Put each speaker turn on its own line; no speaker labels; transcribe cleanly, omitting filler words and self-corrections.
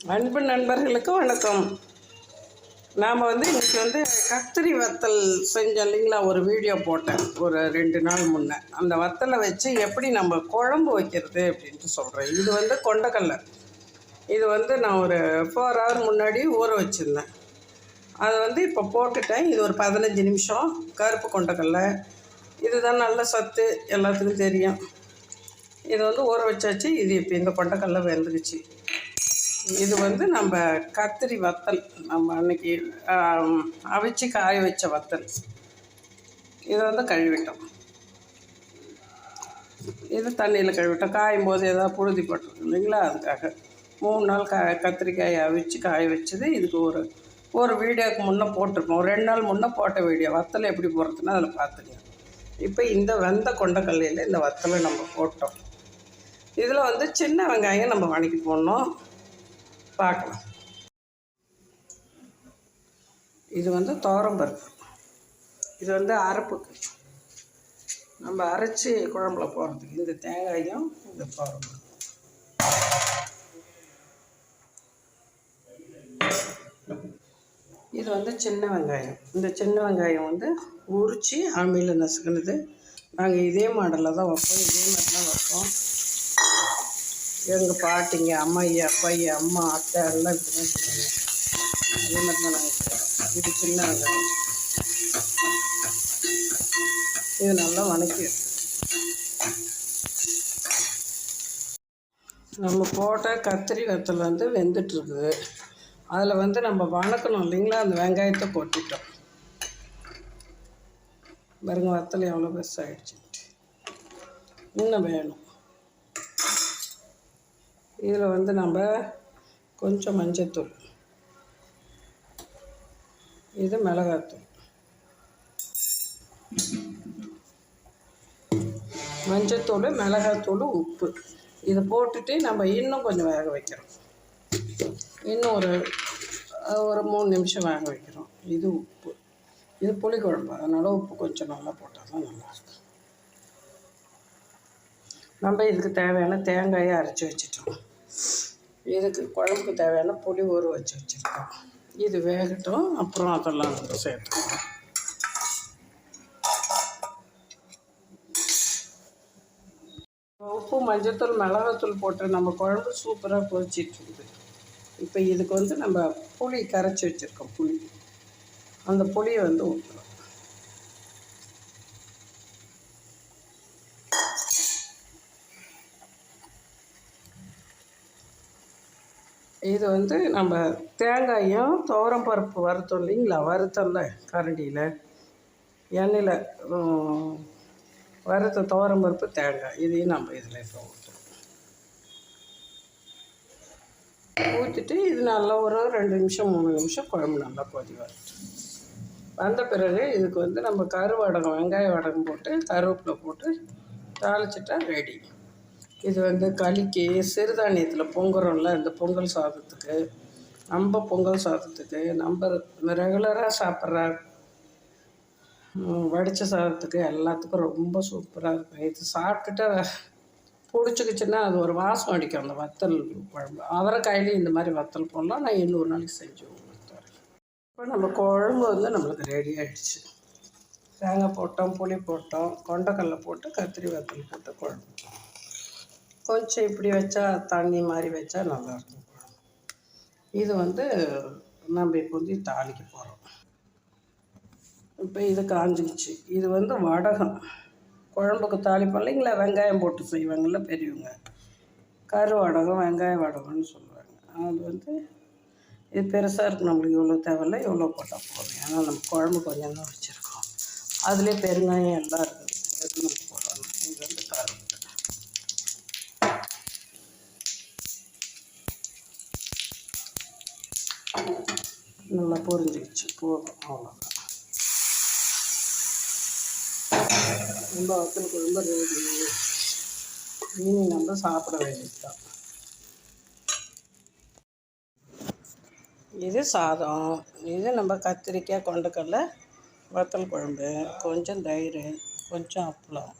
அன்பு நண்பர்களுக்கு வணக்கம். நாம் இன்றைக்கி கத்திரி வத்தல் செஞ்சோம் இல்லைங்களா, ஒரு வீடியோ போட்டேன் ஒரு 2 நாள் முன்னே. அந்த வத்தலை வச்சு எப்படி நம்ம குழம்பு வைக்கிறது அப்படின்ட்டு சொல்கிறேன். இது கொண்டக்கடலை. இது நான் ஒரு 4 hour முன்னாடி ஊற வச்சுருந்தேன். அதை இப்போ போட்டுட்டேன். இது ஒரு 15 நிமிஷம். கருப்பு கொண்டக்கடலை இதுதான் நல்ல சத்து, எல்லாத்துக்கும் தெரியும். இது ஊற வச்சாச்சு. இது இப்போ இந்த கொண்டக்கடலை வெந்துக்குச்சு. இது நம்ம கத்திரி வத்தல், நம்ம அன்றைக்கி அவிச்சு காய வச்ச வத்தல். இதை கழுவிட்டோம். இது தண்ணியில் கழுவிட்டோம். காயும் போது ஏதாவது புழுதி போட்டிருக்கு இல்லைங்களா, அதுக்காக 3 நாள் கத்திரிக்காயை அவிச்சு காய வச்சது. இதுக்கு ஒரு வீடியோவுக்கு முன்னே போட்டிருக்கோம். 2 நாள் முன்னே போட்ட வீடியோ. வத்தலை எப்படி போடுறதுன்னா அதில் பார்த்துங்க. இப்போ இந்த வெந்த கொண்டக்கல்லையில் இந்த வத்தலை நம்ம போட்டோம். இதில் சின்ன வெங்காயம் நம்ம வணக்கி போடணும். பார்க்கலாம். இது துவரம்பருப்பு. இது அரைப்புக்கு நம்ம அரைச்சி குழம்புல போடுறதுக்கு இந்த தேங்காயும் இந்த துவரம்பருப்பு. இது சின்ன வெங்காயம். இந்த சின்ன வெங்காயம் உரித்து அம்மியில் நசுக்கினது. நாங்கள் இதே மாடலில் தான் வைப்போம். இதே மாதிரி தான் வைப்போம். எங்கள் பாட்டிங்க, அம்மாயி, அப்பாயி, அம்மா, அத்தை எல்லாம் இப்படி தான் சொல்லுவாங்க. அதே மாதிரி தான் நாங்கள் செய்வோம். இது சின்ன வெங்காயம். இது நல்லா வணக்கி நம்ம போட்ட கத்திரி வத்தல் வெந்துட்டுருக்குது. அதில் நம்ம வணக்கணும் இல்லைங்களா, அந்த வெங்காயத்தை கொட்டிட்டோம். பாருங்க வத்தல் எவ்வளோ பெருசாகிடுச்சுட்டு. இன்னும் வேணும். இதில் நம்ம கொஞ்சம் மஞ்சத்தூள், இது மிளகாத்தூள், மஞ்சத்தூள், மிளகாத்தூள், உப்பு. இதை போட்டுட்டு நம்ம இன்னும் கொஞ்சம் வேக வைக்கிறோம். இன்னும் ஒரு 3 நிமிஷம் வேக வைக்கிறோம். இது உப்பு. இது புளிக்குழம்பு, அதனால் உப்பு கொஞ்சம் நல்லா போட்டால் தான் நல்லாயிருக்கும். நம்ம இதுக்கு தேவையான தேங்காயை அரைச்சி வச்சிட்டோம். இதுக்கு குழம்புக்கு தேவையான புளி ஊற வச்சுருக்கோம். இது வேகட்டும், அப்புறம் அதெல்லாம் சேர்த்துக்கணும். உப்பு, மஞ்சத்தூள், மிளகாத்தூள் போட்டு நம்ம குழம்பு சூப்பராக பொரிச்சிட்ருக்குது. இப்போ இதுக்கு நம்ம புளி கரைச்சி வச்சுருக்கோம். அந்த புளியை ஊற்றுறோம். இது நம்ம தேங்காயும் துவரம் பருப்பு வறுத்தோம் இல்லைங்களா, வறுத்தோம்ல கரண்டியில் எண்ணெயில் வறுத்த துவரம் பருப்பு, தேங்காய், இதையும் நம்ம இதில் இப்போ ஊற்றுறோம். ஊற்றிட்டு இது நல்லா ஒரு 2 நிமிஷம் 3 நிமிஷம் குழம்பு நல்லா கொதி வந்த பிறகு இதுக்கு நம்ம கருவடகம், வெங்காய வடகம் போட்டு கருவேப்பிலை போட்டு தாளிச்சிட்டா ரெடி. இது களிக்கு, சிறுதானியத்தில் பொங்குறோம்ல, இந்த பொங்கல் சாதத்துக்கு, நம்ம பொங்கல் சாதத்துக்கு, நம்ம ரெகுலராக சாப்பிட்ற வடித்த சாதத்துக்கு எல்லாத்துக்கும் ரொம்ப சூப்பராக இருக்கும். இது சாப்பிட்டுட்டு பிடிச்சிக்கிச்சின்னா அது ஒரு வாசம் அடிக்கும் அந்த வத்தல் குழம்பு. அவரைக்காயிலையும் இந்த மாதிரி வத்தல் போடலாம். நான் இன்னொரு நாளைக்கு செஞ்சு உங்களுக்கு தரேன். இப்போ நம்ம குழம்பு நம்மளுக்கு ரெடி ஆகிடுச்சு. தேங்காய் போட்டோம், புளி போட்டோம், கொண்டக்கடலை போட்டு கத்திரி வத்தல் போட்டு குழம்பு. கொஞ்சம் இப்படி வச்சா, தண்ணி மாதிரி வச்சா நல்லாயிருக்கும். இது நம்ம இப்போ தாளிக்க போகிறோம். இப்போ இது காஞ்சிச்சு. இது வடகம். குழம்புக்கு தாளிப்போம் இல்லைங்களா, வெங்காயம் போட்டு செய்வாங்கள்ல பெரியவங்க, கரு வடகம், வெங்காய வடகம்னு சொல்லுவாங்க. அது இது பெருசாக இருக்குது. நம்மளுக்கு இவ்வளோ தேவையில்லை, இவ்வளோ போட்டால் போதும். ஏன்னா நம்ம குழம்பு கொஞ்சம் தான் வச்சுருக்கோம். அதுலேயே பெருங்காயம் எல்லாம் இருக்குது. எது நம்ம போடணும். இது கருவேப்பிலை நல்லா பொரிஞ்சிடுச்சு. போதும், அவ்வளோதான். ரொம்ப வத்தலுக்கு ரொம்ப ரெடி. இனி நம்ம சாப்பிட வேண்டியது தான். இது சாதம். இது நம்ம கத்திரிக்காய், கொண்டக்கடலை வத்தல் குழம்பு, கொஞ்சம் தயிர், கொஞ்சம் அப்பளம்.